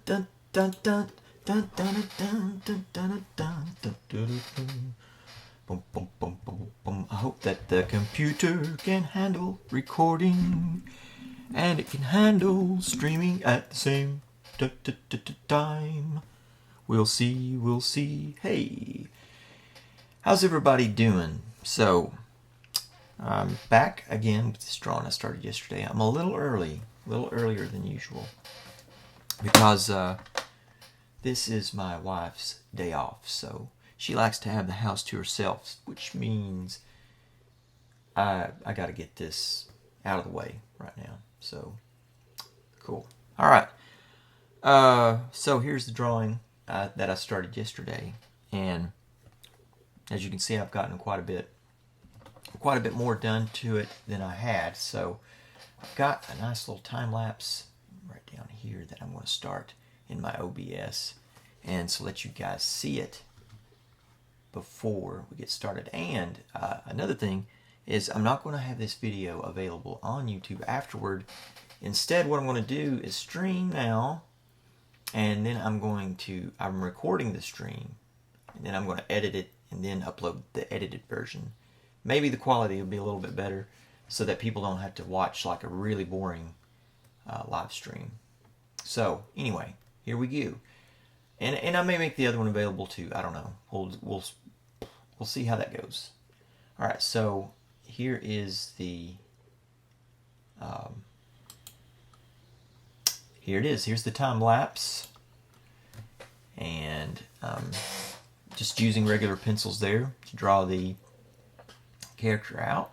dun dun dun dun dun dun dun dun dun dun dun dun. Boom, boom, boom, boom, boom. I hope that the computer can handle recording and it can handle streaming at the same time. We'll see, we'll see. Hey, how's everybody doing? So, I'm back again with this drawing I started yesterday. I'm a little earlier than usual, because this is my wife's day off, so she likes to have the house to herself, which means I got to get this out of the way right now. So, cool. All right. So here's the drawing that I started yesterday, and as you can see, I've gotten quite a bit more done to it than I had. So I've got a nice little time lapse right down here that I'm going to start in my OBS, and so let you guys see it before we get started. And another thing is, I'm not going to have this video available on YouTube afterward. Instead, what I'm going to do is stream now, and then I'm recording the stream, and then I'm going to edit it and then upload the edited version. Maybe the quality will be a little bit better, so that people don't have to watch like a really boring live stream. So anyway, here we go. And I may make the other one available too. I don't know. We'll see how that goes. All right. So here is the here it is. Here's the time lapse, and just using regular pencils there to draw the character out.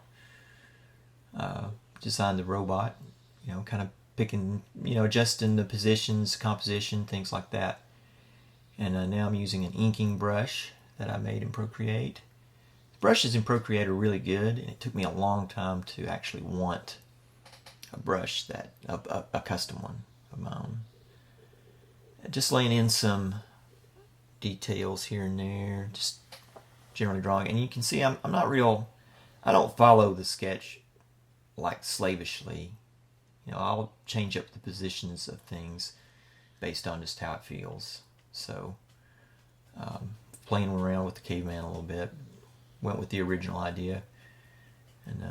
Design the robot. Kind of picking, adjusting the positions, composition, things like that. And now I'm using an inking brush that I made in Procreate. The brushes in Procreate are really good, and it took me a long time to actually want a brush a custom one of my own. Just laying in some details here and there, just generally drawing. And you can see I don't follow the sketch like slavishly. I'll change up the positions of things based on just how it feels. So, playing around with the caveman a little bit, went with the original idea, and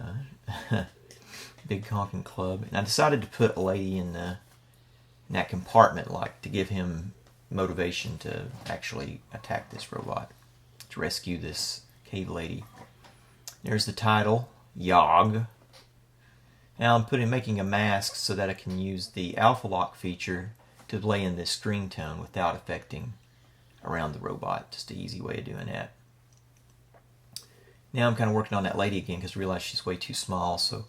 big honking club. And I decided to put a lady in that compartment, like to give him motivation to actually attack this robot, to rescue this cave lady. There's the title, Yog. Now I'm making a mask so that I can use the alpha lock feature to lay in this screen tone without affecting around the robot. Just an easy way of doing that. Now I'm kind of working on that lady again, because I realized she's way too small, so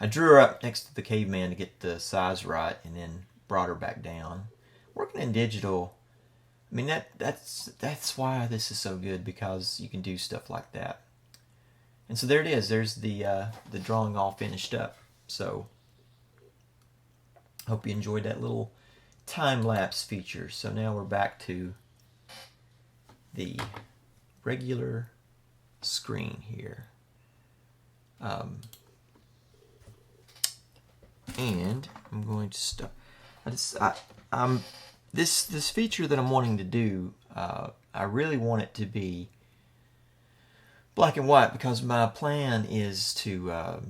I drew her up next to the caveman to get the size right, and then brought her back down. Working in digital, I mean, that's why this is so good, because you can do stuff like that. And so there it is. There's the drawing all finished up. So hope you enjoyed that little time-lapse feature. So now we're back to the regular screen here. And I'm going to start. This feature that I'm wanting to do, I really want it to be black and white, because my plan is to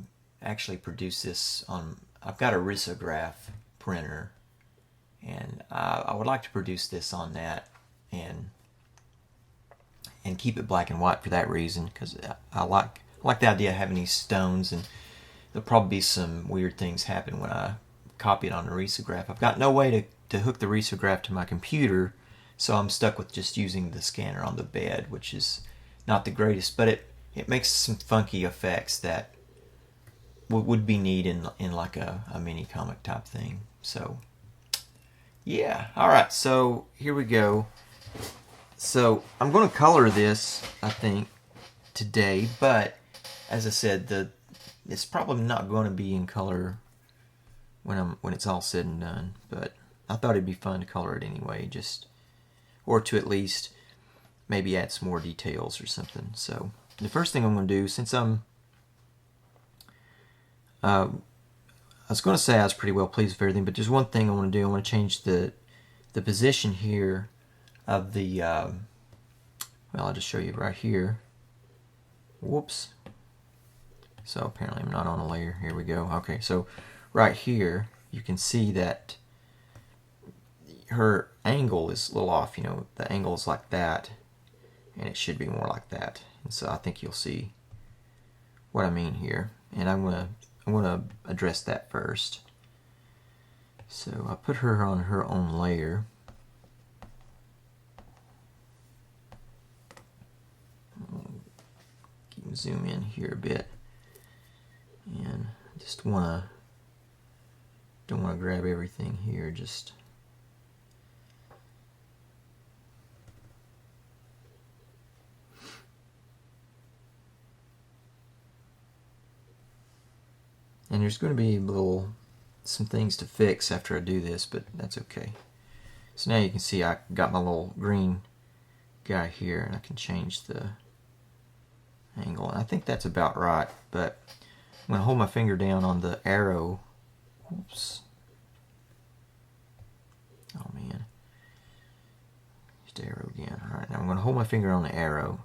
actually produce this on. I've got a risograph printer, and I would like to produce this on that and keep it black and white for that reason, because I like the idea of having these stones, and there'll probably be some weird things happen when I copy it on a risograph. I've got no way to hook the risograph to my computer, so I'm stuck with just using the scanner on the bed, which is not the greatest, but it makes some funky effects that would be neat in like a mini comic type thing. So yeah, all right, so here we go. So I'm going to color this, I think, today, but as I said, it's probably not going to be in color when it's all said and done, but I thought it'd be fun to color it anyway, or to at least maybe add some more details or something. So the first thing I'm going to do, since I was going to say I was pretty well pleased with everything, but there's one thing I want to do. I want to change the the position here of the, well, I'll just show you right here. Whoops. So apparently I'm not on a layer. Here we go. Okay, so right here, you can see that her angle is a little off. You know, the angle is like that, and it should be more like that. And so I think you'll see what I mean here. And I'm gonna address that first. So I put her on her own layer. Zoom in here a bit, and I just don't want to grab everything here. Just and there's going to be some things to fix after I do this, but that's okay. So now you can see I got my little green guy here, and I can change the angle, and I think that's about right. But I'm going to hold my finger down on the arrow. Oops. Oh man. Just arrow again. Alright, now I'm going to hold my finger on the arrow.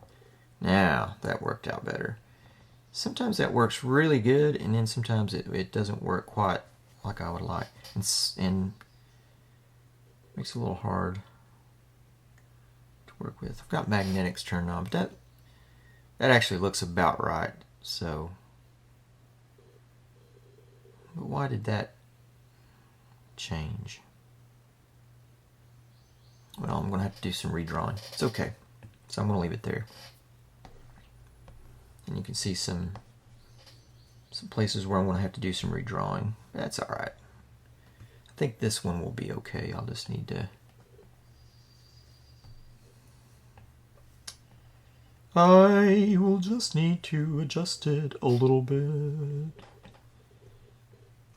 Now that worked out better. Sometimes that works really good, and then sometimes it doesn't work quite like I would like, and makes it a little hard to work with. I've got magnetics turned on, but that actually looks about right. So, but why did that change? Well, I'm going to have to do some redrawing. It's okay. So I'm going to leave it there. And you can see some places where I'm going to have to do some redrawing. That's all right. I think this one will be okay. I'll just need to... I will just need to adjust it a little bit.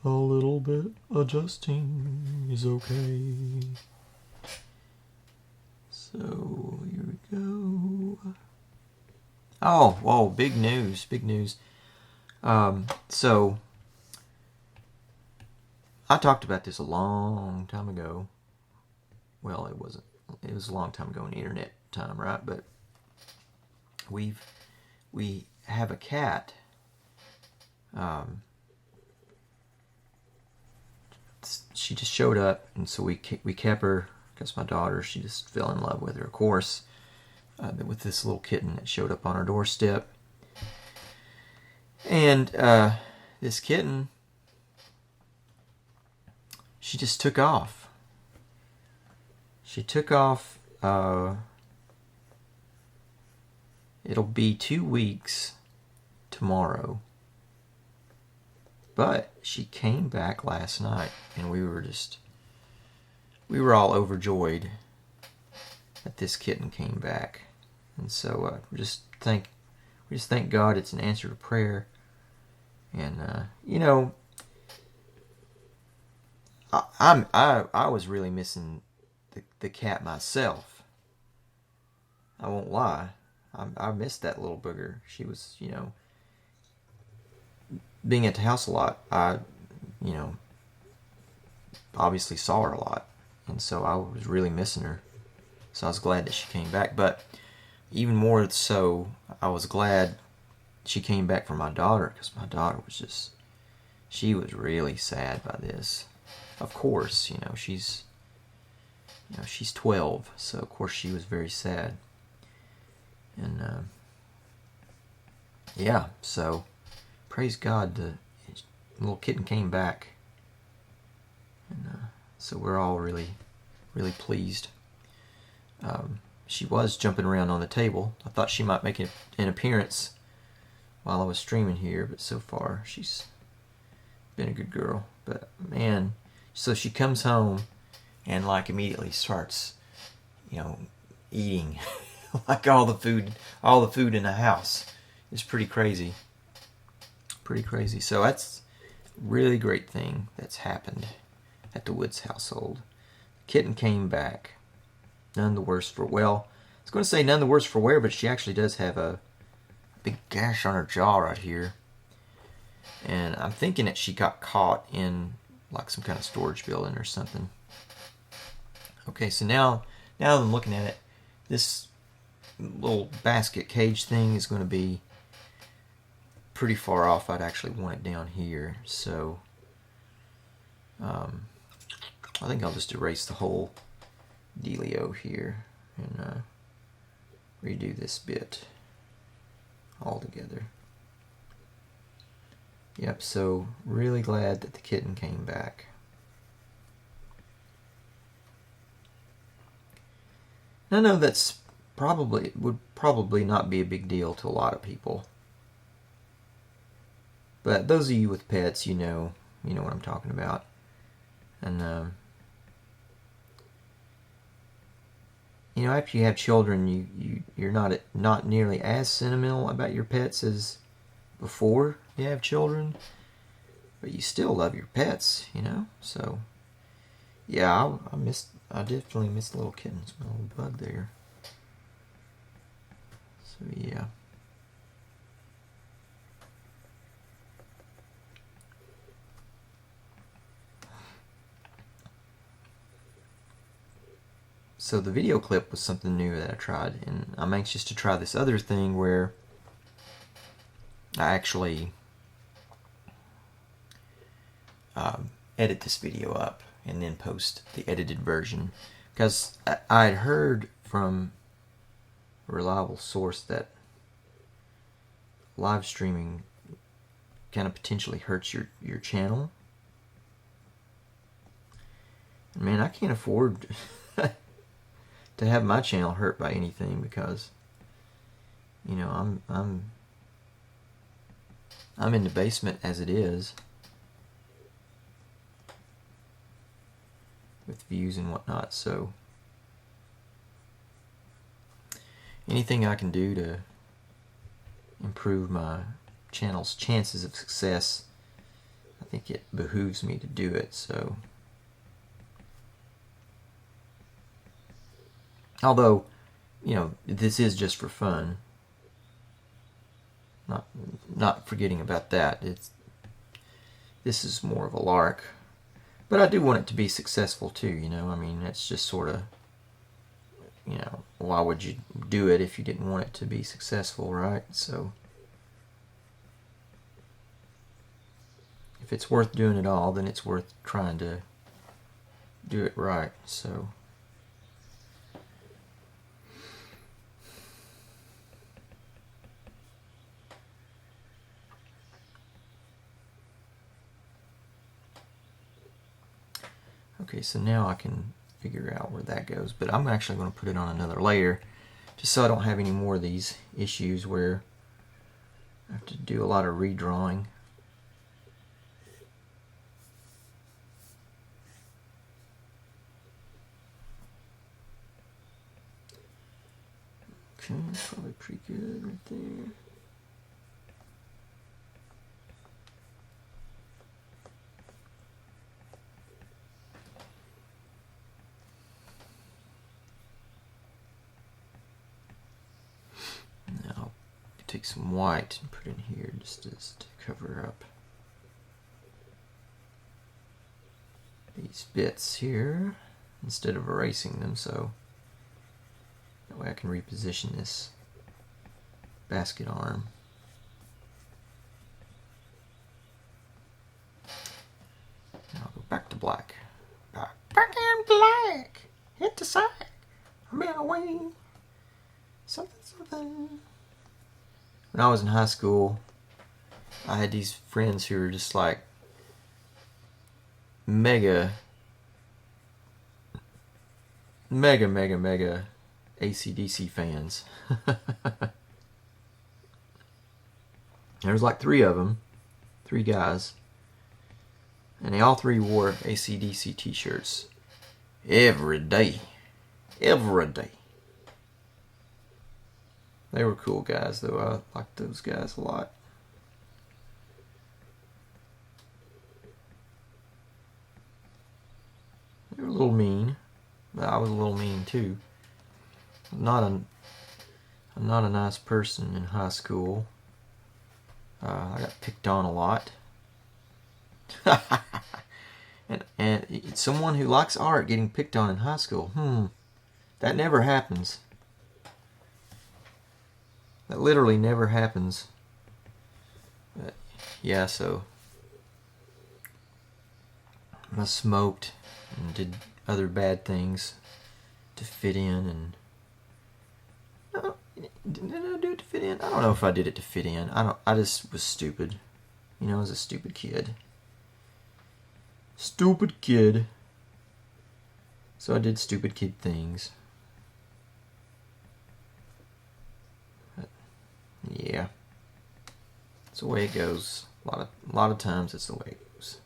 A little bit adjusting is okay. So here we go. Oh, whoa, big news, big news. So I talked about this a long time ago. Well, it wasn't. It was a long time ago in the internet time, right? But we have a cat. She just showed up, and so we kept her because my daughter, she just fell in love with her, of course, with this little kitten that showed up on our doorstep. And this kitten, she just took off. She took off. It'll be 2 weeks tomorrow. But she came back last night, and we were all overjoyed that this kitten came back. And so we just thank God it's an answer to prayer. And you know, I was really missing the cat myself. I won't lie. I missed that little booger. She was, you know, being at the house a lot. I, you know, obviously saw her a lot, and so I was really missing her. So I was glad that she came back. But even more so, I was glad she came back for my daughter, because my daughter was she was really sad by this. Of course, you know, she's 12, so of course she was very sad. And yeah, so praise God, the little kitten came back, and so we're all really, really pleased. She was jumping around on the table. I thought she might make an appearance while I was streaming here, but so far she's been a good girl. But man, so she comes home and like immediately starts, you know, eating like all the food in the house. It's pretty crazy. Pretty crazy. So that's a really great thing that's happened at the Woods household. The kitten came back. None the worse for, well, I was going to say none the worse for wear, but she actually does have a big gash on her jaw right here. And I'm thinking that she got caught in like some kind of storage building or something. Okay, so now that I'm looking at it, this little basket cage thing is going to be pretty far off. I'd actually want it down here, so I think I'll just erase the whole dealio here and redo this bit altogether. Yep, so really glad that the kitten came back. I know that's would probably not be a big deal to a lot of people. But those of you with pets, you know what I'm talking about. And after you have children, you're not nearly as sentimental about your pets as before you have children, but you still love your pets, So yeah, I definitely miss the little kittens, my little bug there. So yeah. So the video clip was something new that I tried, and I'm anxious to try this other thing where I actually edit this video up and then post the edited version, because I had heard from a reliable source that live streaming kind of potentially hurts your channel. Man, I can't afford to have my channel hurt by anything, because I'm in the basement as it is, with views and whatnot. So anything I can do to improve my channel's chances of success, I think it behooves me to do it. So although this is just for fun, not forgetting about that, this is more of a lark, but I do want it to be successful too. I mean, it's just sort of, why would you do it if you didn't want it to be successful, right? So if it's worth doing it all, then it's worth trying to do it right. So okay, so now I can figure out where that goes, but I'm actually going to put it on another layer just so I don't have any more of these issues where I have to do a lot of redrawing. Okay, probably pretty good right there. Now, take some white and put in here just to cover up these bits here instead of erasing them, so that way I can reposition this basket arm. Now I'll go back to black. Back in black! Hit the sack! I'm in away! Something. When I was in high school, I had these friends who were just like mega AC/DC fans. There was like 3 of them, 3 guys, and they all 3 wore AC/DC t-shirts every day. They were cool guys, though. I liked those guys a lot. They were a little mean, but I was a little mean too. I'm not a nice person in high school. I got picked on a lot. And And it's someone who likes art getting picked on in high school. That never happens. That literally never happens. But yeah, so I smoked and did other bad things to fit in, and did I do it to fit in? I don't know if I did it to fit in. I just was stupid. You know, I was a stupid kid. Stupid kid. So I did stupid kid things. But, yeah. It's the way it goes. A lot of times it's the way it goes.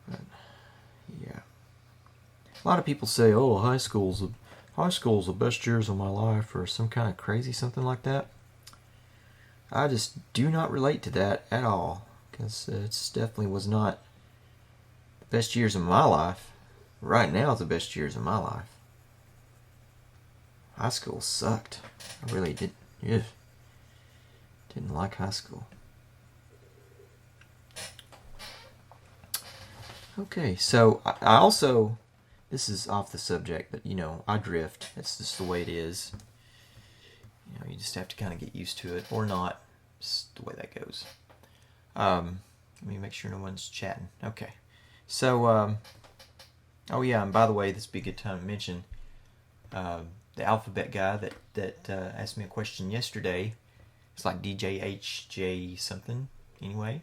But, yeah. A lot of people say, "Oh, high school's the best years of my life," or some kind of crazy something like that. I just do not relate to that at all, because it definitely was not the best years of my life. Right now, it's the best years of my life. High school sucked. I really didn't like high school. Okay, so I also, this is off the subject, but you know, I drift. That's just the way it is. You know, you just have to kind of get used to it, or not. It's the way that goes. Let me make sure no one's chatting. Okay. So, oh yeah, and by the way, this would be a good time to mention the alphabet guy that asked me a question yesterday. It's like DJHJ something. Anyway,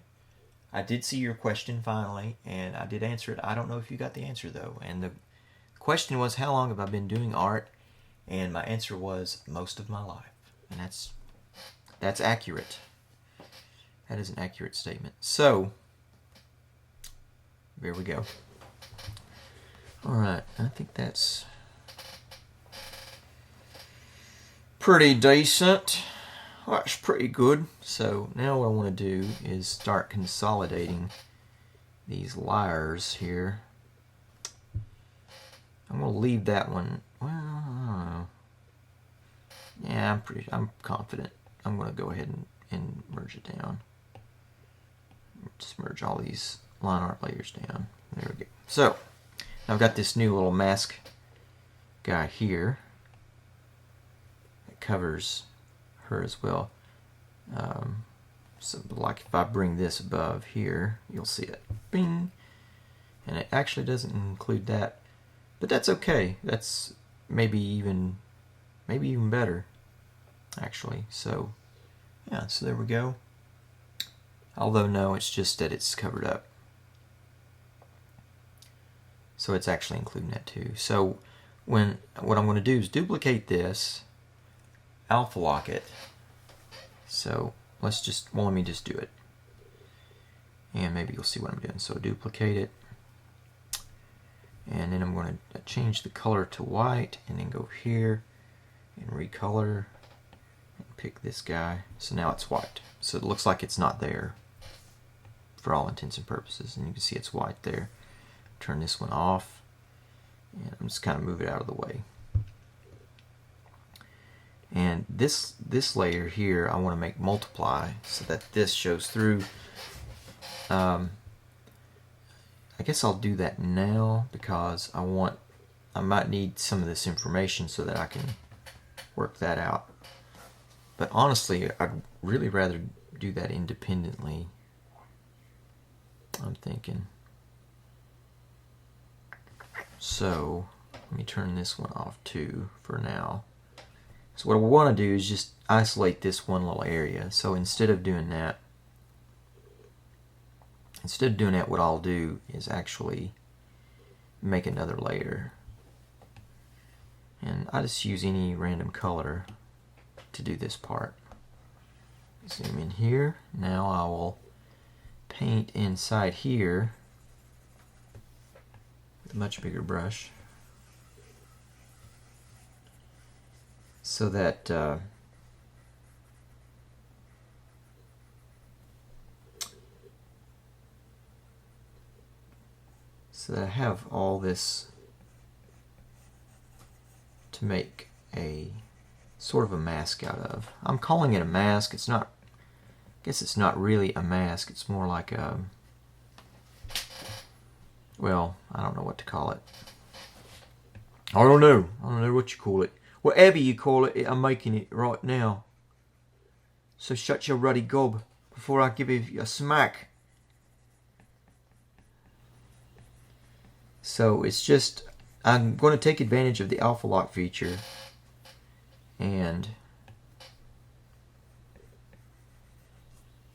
I did see your question finally, and I did answer it. I don't know if you got the answer though. And the question was, how long have I been doing art? And my answer was, most of my life. And that's accurate. That is an accurate statement. So, there we go. Alright, I think that's pretty decent. That's pretty good. So, now what I want to do is start consolidating these layers here. I'm going to leave that one. Well, I don't know. Yeah, I'm confident. I'm going to go ahead and merge it down. Just merge all these line art layers down. There we go. So, I've got this new little mask guy here that covers her as well. So, like if I bring this above here, you'll see it. Bing! And it actually doesn't include that. But that's okay. That's maybe even better, actually. So, yeah, so there we go. Although, no, it's just that it's covered up. So it's actually including that too. So what I'm going to do is duplicate this, alpha lock it. So let me just do it. And maybe you'll see what I'm doing. So duplicate it. And then I'm going to change the color to white, and then go here and recolor and pick this guy. So now it's white. So it looks like it's not there for all intents and purposes. And you can see it's white there. Turn this one off, and I'm just kind of move it out of the way. And this layer here, I want to make multiply so that this shows through. I guess I'll do that now because I might need some of this information so that I can work that out. But honestly, I'd really rather do that independently. I'm thinking. So let me turn this one off too for now. So what I want to do is just isolate this one little area. So instead of doing that, what I'll do is actually make another layer. And I just use any random color to do this part. Zoom in here. Now I will paint inside here with a much bigger brush so that I have all this to make a sort of a mask out of. I'm calling it a mask. It's not, I guess it's not really a mask. It's more like a, well, I don't know what to call it. I don't know what you call it. Whatever you call it, I'm making it right now. So shut your ruddy gob before I give you a smack. So it's just, I'm going to take advantage of the alpha lock feature and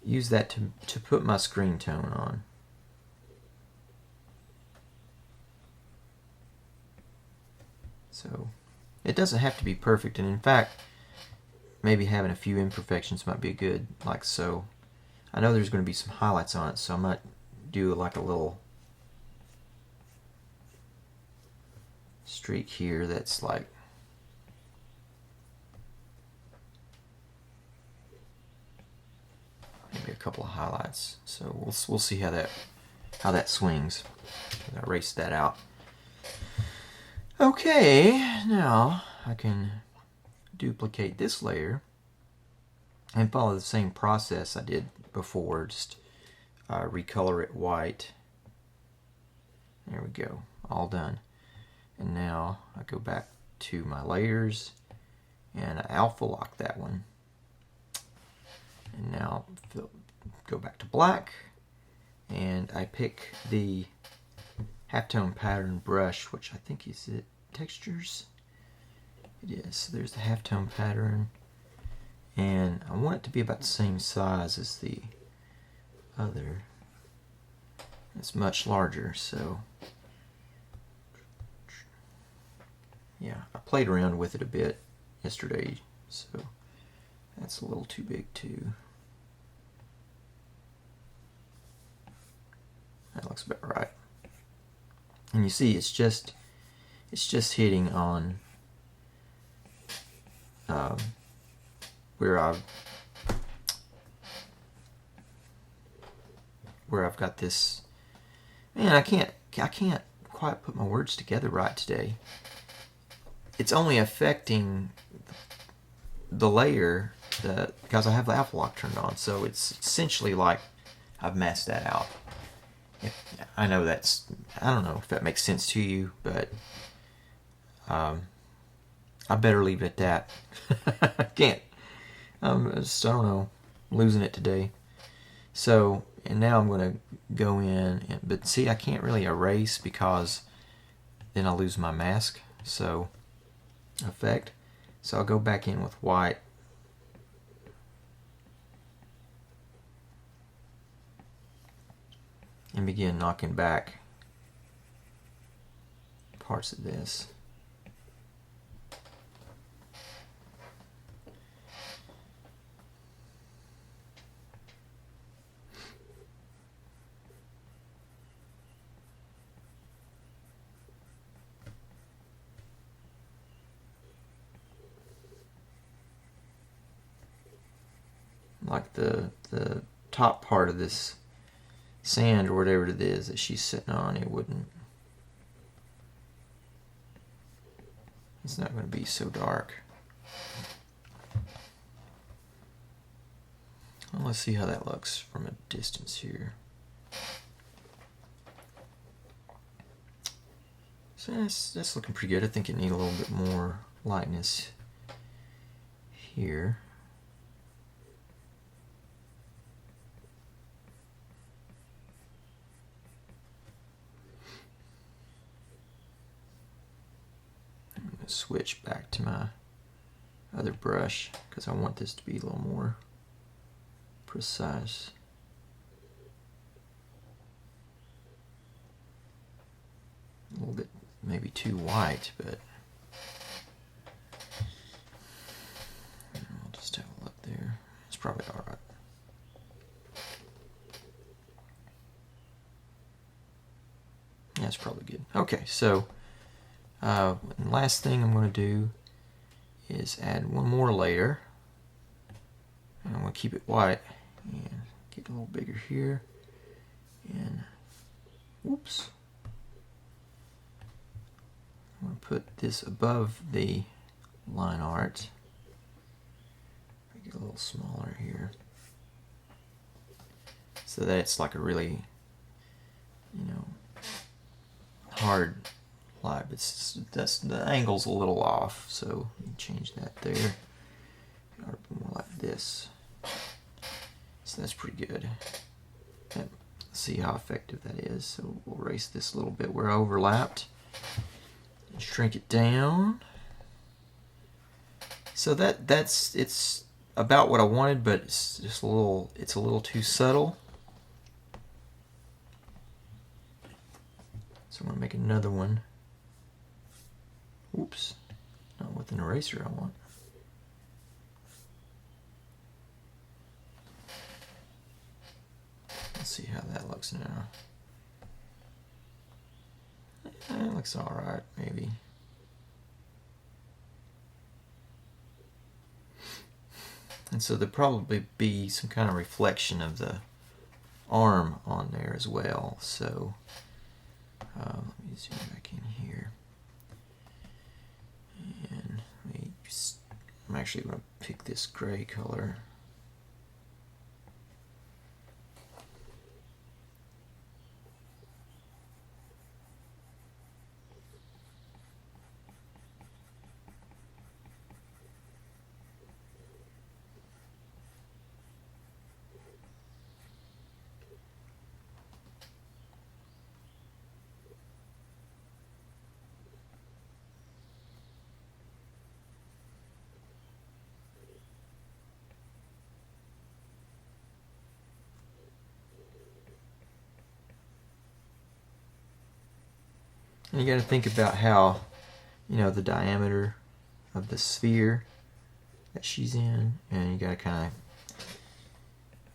use that to put my screen tone on. So it doesn't have to be perfect, and in fact, maybe having a few imperfections might be good, like so. I know there's going to be some highlights on it, so I might do like a little streak here that's like maybe a couple of highlights. So we'll see how that swings. I'll erase that out. Okay, now I can duplicate this layer and follow the same process I did before. Just recolor it white. There we go, all done. And now I go back to my layers and I alpha lock that one. And now go back to black and I pick the halftone pattern brush, which I think is it textures. It is. So there's the halftone pattern, and I want it to be about the same size as the other. It's much larger, so yeah, I played around with it a bit yesterday, so that's a little too big too. That looks about right. And you see, it's just hitting on where I've got this. Man, I can't quite put my words together right today. It's only affecting the layer because I have the alpha lock turned on, so it's essentially like I've masked that out. I know I don't know if that makes sense to you, but I better leave it at that. I can't. I don't know. I'm losing it today. So, and now I'm going to go in, but see, I can't really erase because then I'll lose my mask. So, effect. So I'll go back in with white. And begin knocking back parts of this. Like the top part of this sand or whatever it is that she's sitting on, it's not going to be so dark. Well, let's see how that looks from a distance here. So that's looking pretty good. I think it needs a little bit more lightness here. Switch back to my other brush because I want this to be a little more precise. A little bit maybe too white, but I'll just have a look there. It's probably all right. Yeah, it's probably good. Okay, so last thing I'm going to do is add one more layer. And I'm going to keep it white and get a little bigger here. And whoops. I'm going to put this above the line art. Make it a little smaller here. So that it's like a really, hard light, but that's the angle's a little off, so you change that there. Or more like this. So that's pretty good. And let's see how effective that is. So we'll erase this little bit where I overlapped and shrink it down. So it's about what I wanted, but it's just a little too subtle. So I'm gonna make another one. Oops, not with an eraser I want. Let's see how that looks now. It looks alright, maybe. And so there'll probably be some kind of reflection of the arm on there as well. So let me zoom back in here. And I'm actually going to pick this gray color. And you got to think about how, the diameter of the sphere that she's in, and you got to kind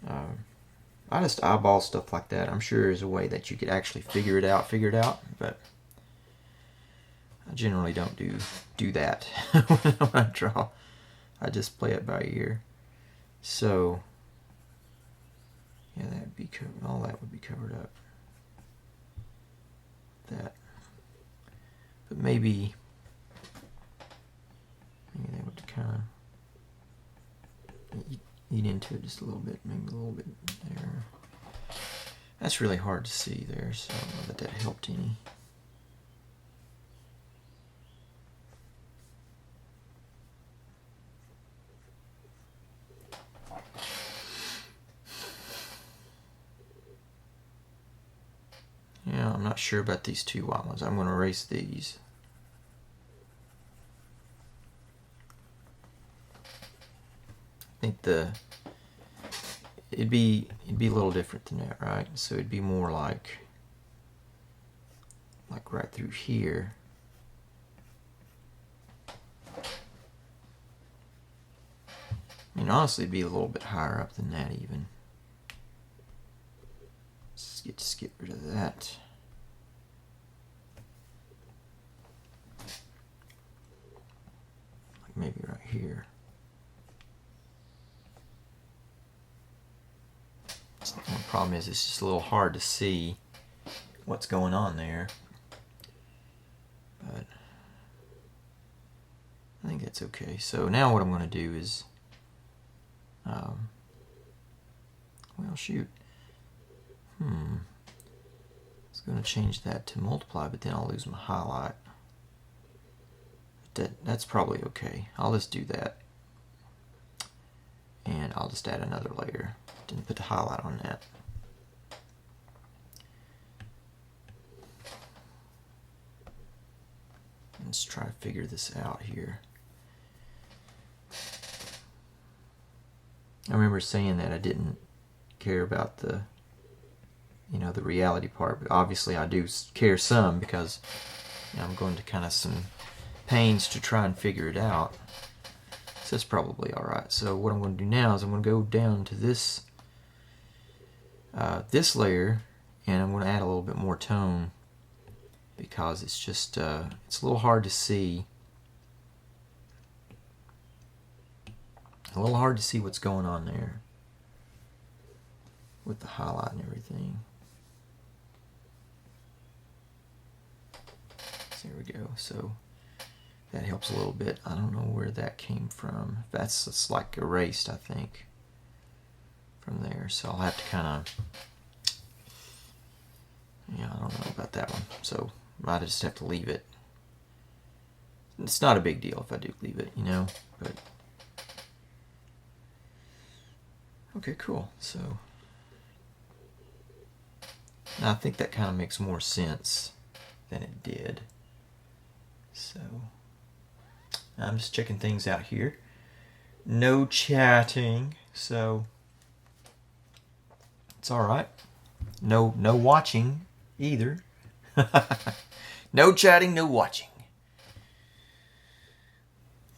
of, I just eyeball stuff like that. I'm sure there's a way that you could actually figure it out, but I generally don't do that when I draw. I just play it by ear. So, yeah, that'd be all that would be covered up. That. But maybe they would kind of eat into it just a little bit, maybe a little bit there. That's really hard to see there, so I don't know that helped any. Yeah, I'm not sure about these two white ones. I'm going to erase these. I think it'd be a little different than that, right? So it'd be more like right through here. I mean, honestly, it'd be a little bit higher up than that even. Let's get rid of that. Like maybe right here. The problem is it's just a little hard to see what's going on there. But I think that's okay. So now what I'm going to do is, well, shoot. I was going to change that to multiply, but then I'll lose my highlight. That's probably okay. I'll just do that. And I'll just add another layer. Didn't put the highlight on that. Let's try to figure this out here. I remember saying that I didn't care about the the reality part, but obviously I do care some because I'm going to kind of some pains to try and figure it out. So that's probably alright. So what I'm going to do now is I'm going to go down to this this layer, and I'm going to add a little bit more tone because it's just it's a little hard to see. A little hard to see what's going on there with the highlight and everything. So there we go. So that helps a little bit. I don't know where that came from. It's like erased, I think, from there. So I'll have to kind of, I don't know about that one. So Might just have to leave it. It's not a big deal if I do leave it, you know, but okay, cool. So now I think that kind of makes more sense than it did. So I'm just checking things out here. No chatting, so it's all right. No watching either. No chatting, no watching.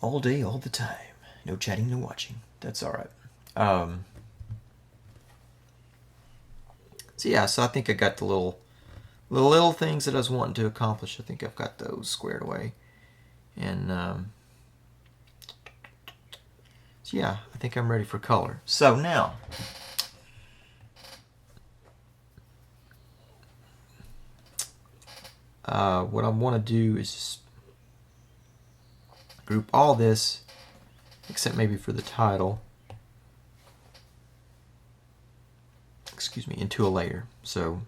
All day, all the time. No chatting, no watching. That's all right. So yeah, so I think I got the little things that I was wanting to accomplish. I think I've got those squared away. And so yeah, I think I'm ready for color. So now, what I want to do is just group all this, except maybe for the title, excuse me, into a layer. So,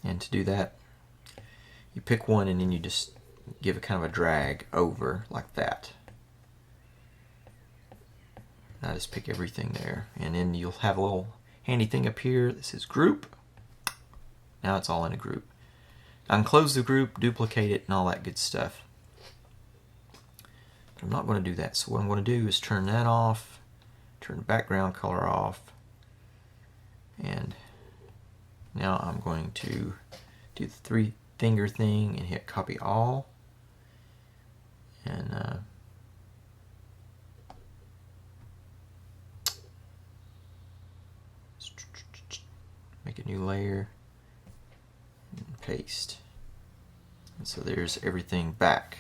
and to do that, you pick one and then you just give it kind of a drag over like that. And I just pick everything there, and then you'll have a little handy thing up here that says group. Now it's all in a group. I can close the group, duplicate it, and all that good stuff. But I'm not going to do that. So what I'm going to do is turn that off, turn the background color off, and now I'm going to do the 3-finger thing and hit copy all, and make a new layer and paste. And so there's everything back.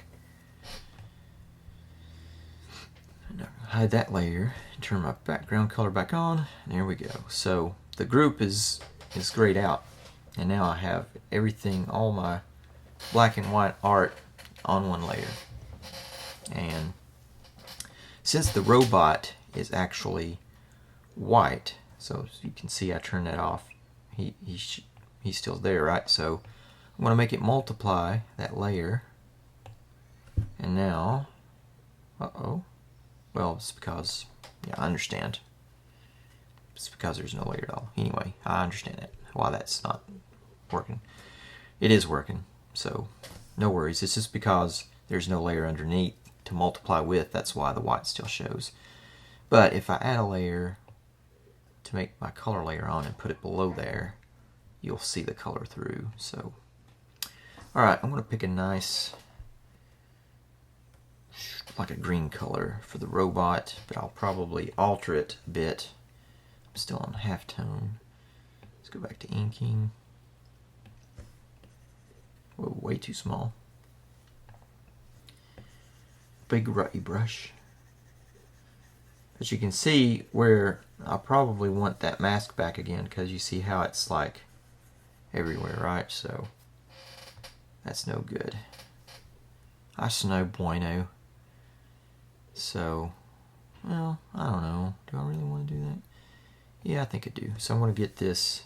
And hide that layer and turn my background color back on. And there we go. So the group is grayed out, and now I have everything, all my black and white art on one layer. And since the robot is actually white, so as you can see I turned that off, he's still there, right? So I'm going to make it multiply that layer, and now, well, it's because, yeah, I understand. It's because there's no layer at all. Anyway, I understand it, why that's not working. It is working, so no worries. It's just because there's no layer underneath to multiply with. That's why the white still shows. But if I add a layer to make my color layer on and put it below there, you'll see the color through. So, alright, I'm going to pick a nice, like a green color for the robot, but I'll probably alter it a bit. I'm still on halftone. Let's go back to inking. Whoa, way too small. Big rutty brush. But you can see where I probably want that mask back again, because you see how it's like everywhere, right? So that's no good. That's no bueno. So, well, I don't know. Do I really want to do that? Yeah, I think I do. So I'm going to get this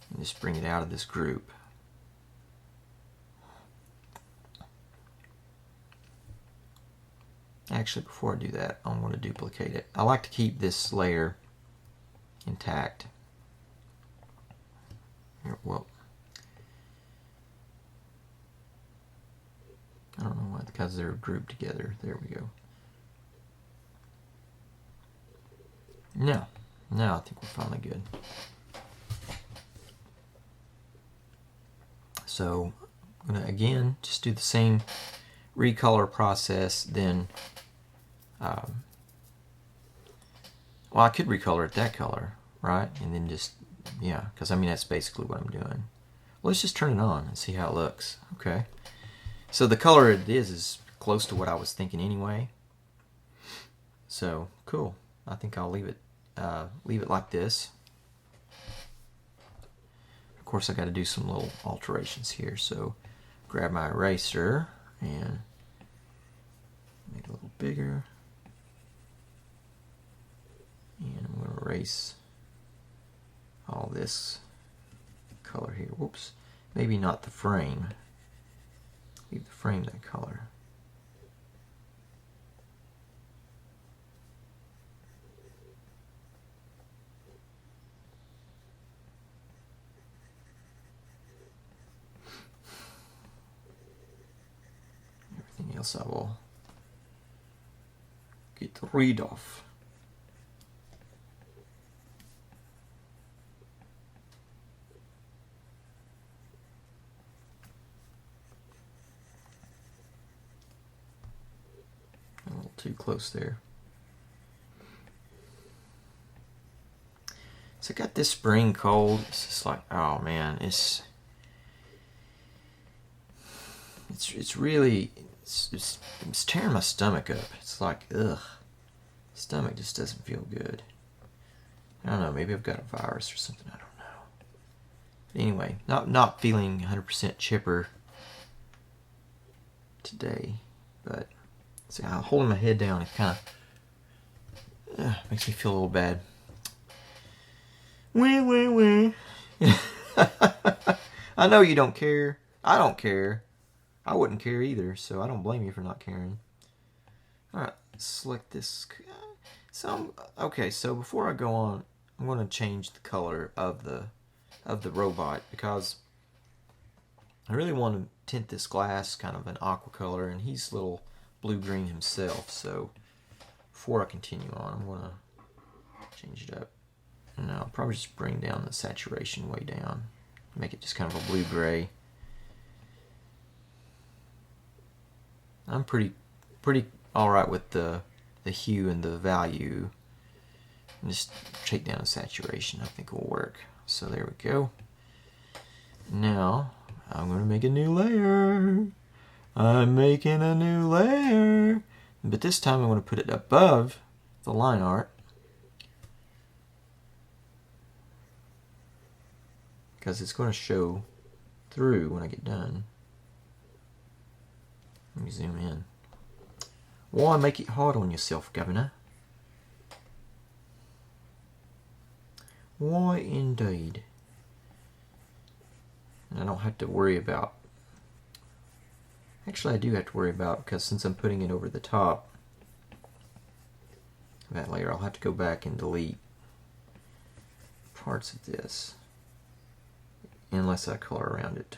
and just bring it out of this group. Actually, before I do that, I'm going to duplicate it. I like to keep this layer intact. Here, well, I don't know why, because they're grouped together. There we go. Now I think we're finally good. So I'm going to again just do the same recolor process. Then, well, I could recolor it that color, right? And then just, yeah, because I mean that's basically what I'm doing. Let's just turn it on and see how it looks. Okay. So the color it is close to what I was thinking anyway. So cool. I think I'll leave it like this. Of course, I got to do some little alterations here. So grab my eraser and make it a little bigger. And I'm going to erase all this color here. Whoops. Maybe not the frame. Leave the frame that color. Everything else I will get rid of. A little too close there. So I got this spring cold. It's just like, oh man, it's really it's tearing my stomach up. It's like, ugh, stomach just doesn't feel good. I don't know, maybe I've got a virus or something, I don't know. But anyway, not feeling 100% chipper today, but see, holding my head down, it kind of makes me feel a little bad. Wee. I know you don't care. I don't care. I wouldn't care either, so I don't blame you for not caring. Alright, select this. So, okay, so before I go on, I'm going to change the color of the robot, because I really want to tint this glass kind of an aqua color, and he's a little blue-green himself, so before I continue on, I'm going to change it up. And I'll probably just bring down the saturation way down, make it just kind of a blue-gray. I'm pretty alright with the hue and the value. And just take down the saturation, I think it will work. So there we go. Now I'm going to make a new layer. I'm making a new layer. But this time I'm going to put it above the line art, because it's going to show through when I get done. Let me zoom in. Why make it hard on yourself, Governor? Why indeed? And I don't have to worry about... Actually, I do have to worry about, because since I'm putting it over the top of that layer, I'll have to go back and delete parts of this, unless I color around it,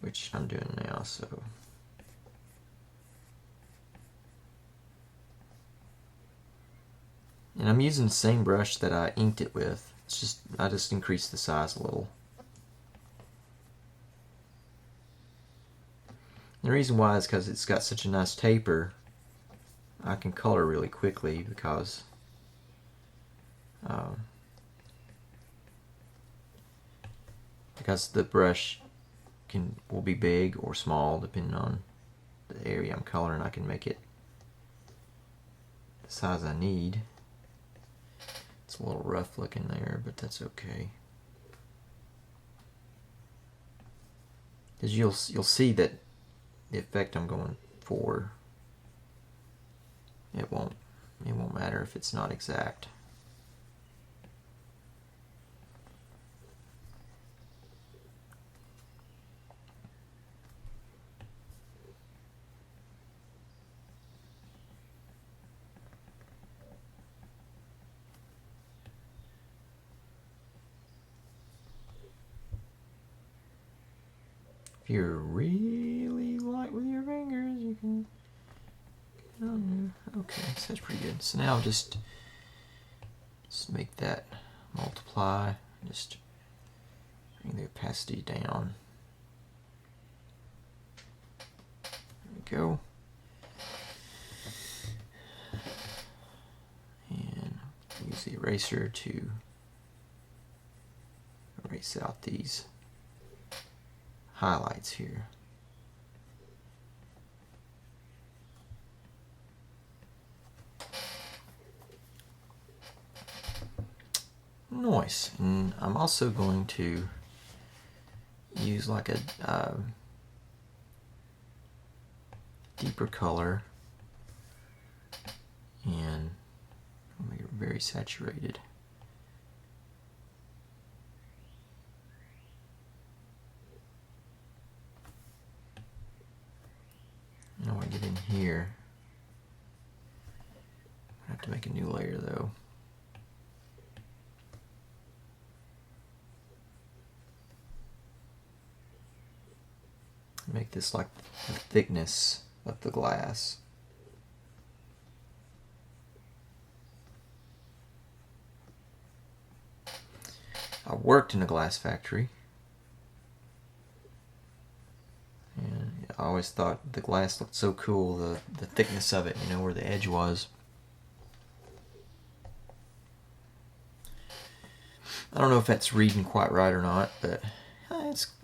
which I'm doing now. So and I'm using the same brush that I inked it with. It's just, I just increased the size a little. The reason why is because it's got such a nice taper. I can color really quickly because the brush will be big or small depending on the area I'm coloring. I can make it the size I need. It's a little rough looking there, but that's okay. Because you'll see that the effect I'm going for, it won't matter if it's not exact. If you're really light with your fingers, you can get on there. Okay, so that's pretty good. So now just make that multiply. Just bring the opacity down. There we go. And use the eraser to erase out these highlights here. Nice. And I'm also going to use like a deeper color and make it very saturated. it in here. I have to make a new layer though. Make this like the thickness of the glass. I worked in a glass factory, and I always thought the glass looked so cool, the thickness of it, you know, where the edge was. I don't know if that's reading quite right or not, but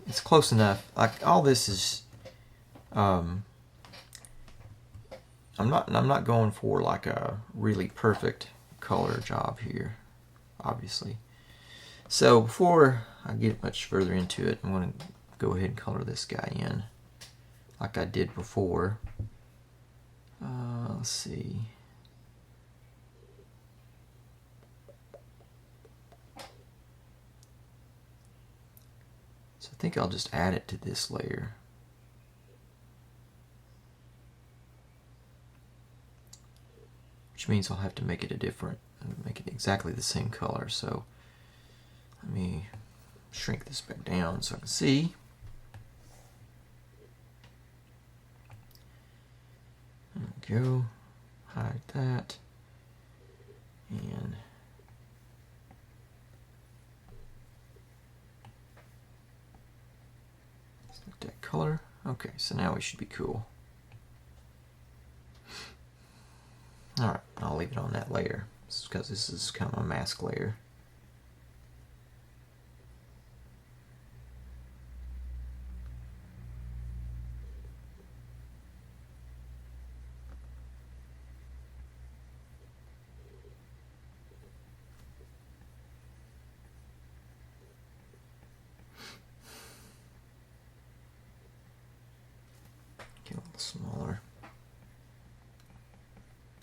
it's close enough. Like all this is, I'm not going for like a really perfect color job here, obviously. So before I get much further into it, I'm going to go ahead and color this guy in like I did before. Let's see. So I think I'll just add it to this layer. Which means I'll have to make it make it exactly the same color. So let me shrink this back down so I can see. There we go. Hide that. And select that color. Okay, so now we should be cool. Alright, I'll leave it on that layer because this is kind of a mask layer. Get a little smaller.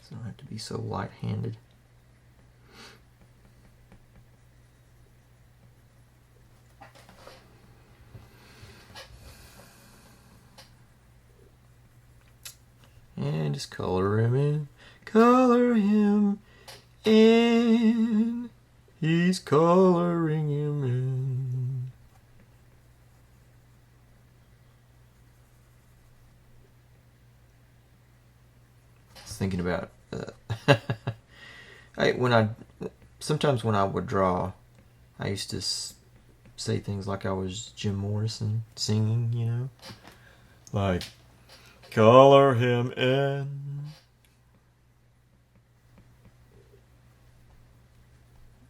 So I don't have to be so light-handed. And just color him in. Color him in. He's coloring him in. I was thinking about sometimes when I would draw, I used to say things like I was Jim Morrison singing, you know, like color him in.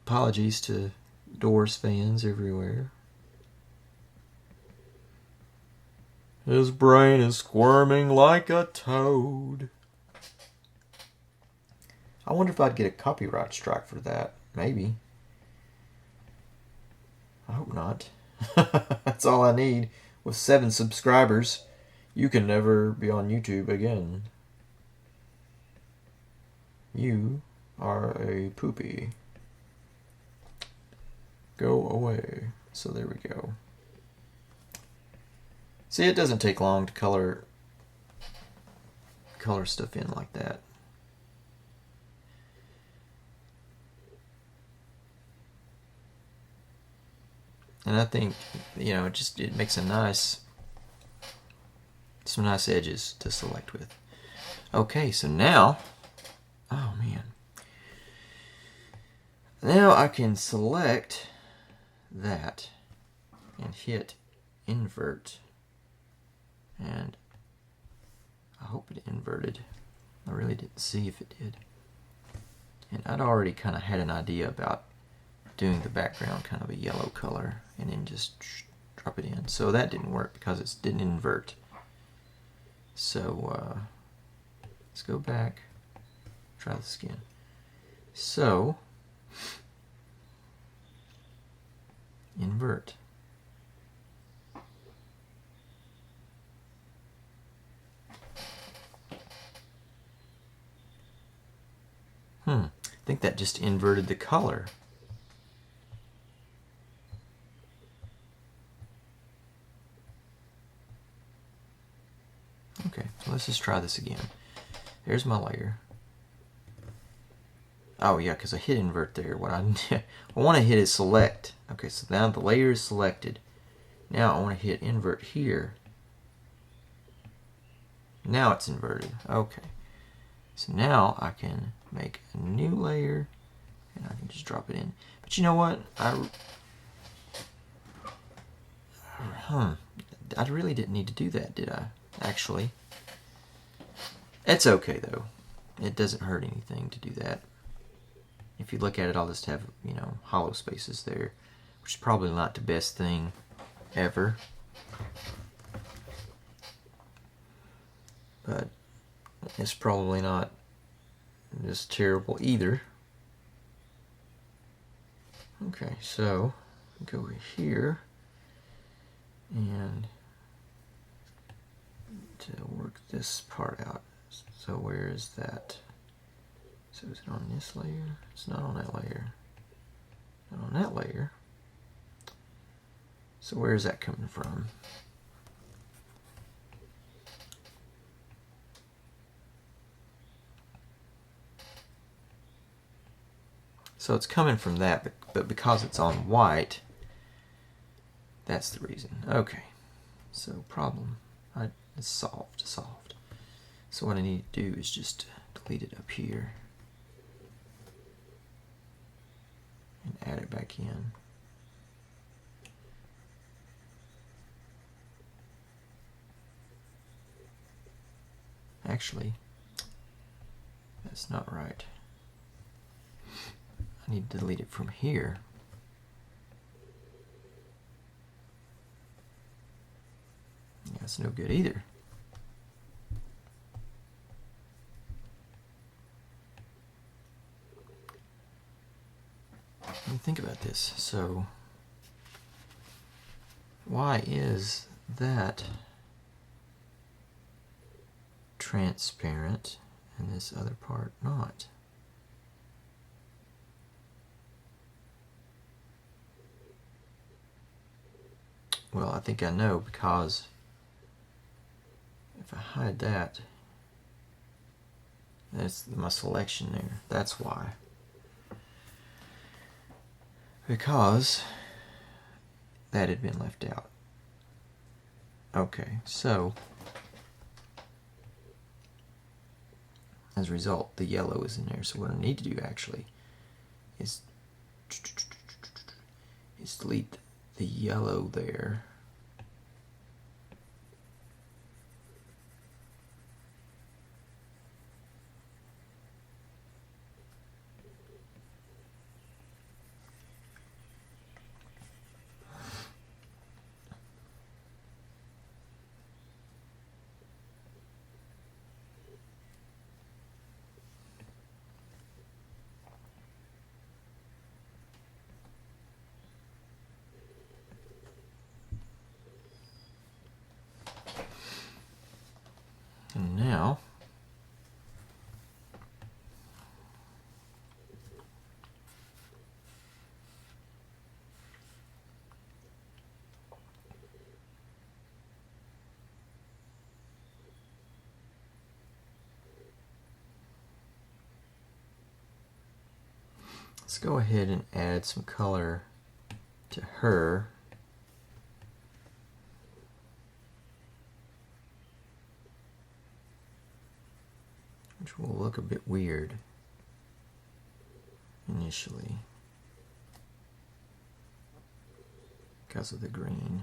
Apologies to Doors fans everywhere. His brain is squirming like a toad. I wonder if I'd get a copyright strike for that. Maybe. I hope not. That's all I need. With 7 subscribers, you can never be on YouTube again. You are a poopy. Go away. So there we go. See, it doesn't take long to color stuff in like that. And I think, you know, it makes some nice edges to select with. Okay, so now, oh man. Now I can select that and hit invert. And I hope it inverted. I really didn't see if it did. And I'd already kind of had an idea about doing the background kind of a yellow color and then just drop it in. So that didn't work because it didn't invert. So let's go back, try this again. So invert. I think that just inverted the color. Okay, so let's just try this again. There's my layer. Oh yeah, because I hit invert there. What I want to hit is select. Okay, so now the layer is selected. Now I want to hit invert here. Now it's inverted. Okay. So now I can make a new layer and I can just drop it in. But you know what? I really didn't need to do that, did I? Actually. It's okay though. It doesn't hurt anything to do that. If you look at it, I'll just have, you know, hollow spaces there, which is probably not the best thing ever. But it's probably not just terrible either. Okay, so go here and to work this part out. So where is that? So is it on this layer? It's not on that layer. Not on that layer. So where is that coming from? So it's coming from that, but because it's on white, that's the reason. Okay, so problem, it's solved. So what I need to do is just delete it up here and add it back in. Actually, that's not right. I need to delete it from here. That's no good either. Let me think about this. So, why is that transparent and this other part not? Well, I think I know, because if I hide that, that's my selection there. That's why. Because that had been left out. Okay, so as a result, the yellow is in there. So what I need to do actually is delete the yellow there. And now let's go ahead and add some color to her. Which will look a bit weird initially because of the green.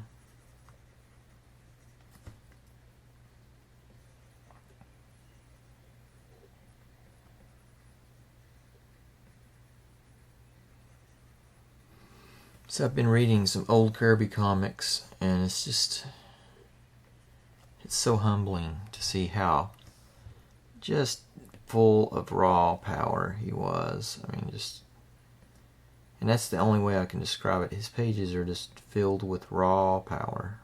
So I've been reading some old Kirby comics, and it's so humbling to see how just full of raw power he was. I mean, and that's the only way I can describe it. His pages are just filled with raw power.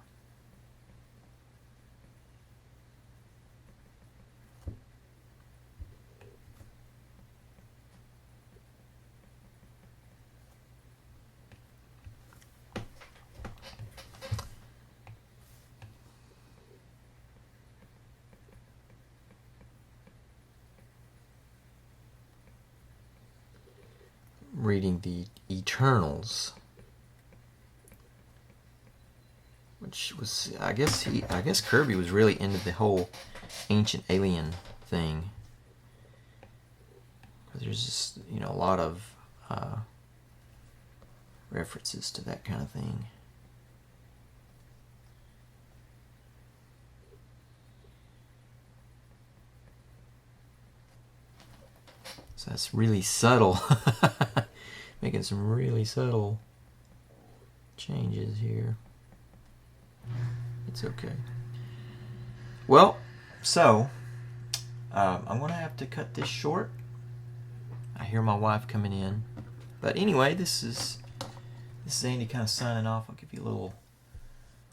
reading the Eternals, which was, I guess Kirby was really into the whole ancient alien thing. There's just, you know, a lot of references to that kind of thing. So that's really subtle. Making some really subtle changes here. It's okay. Well, so I'm gonna have to cut this short. I hear my wife coming in, but anyway, this is Andy kind of signing off. I'll give you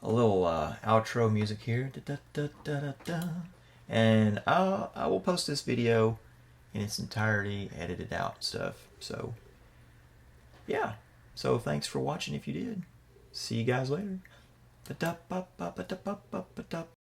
a little outro music here, da, da, da, da, da. And I will post this video in its entirety, edited out and stuff. So yeah, so thanks for watching if you did. See you guys later.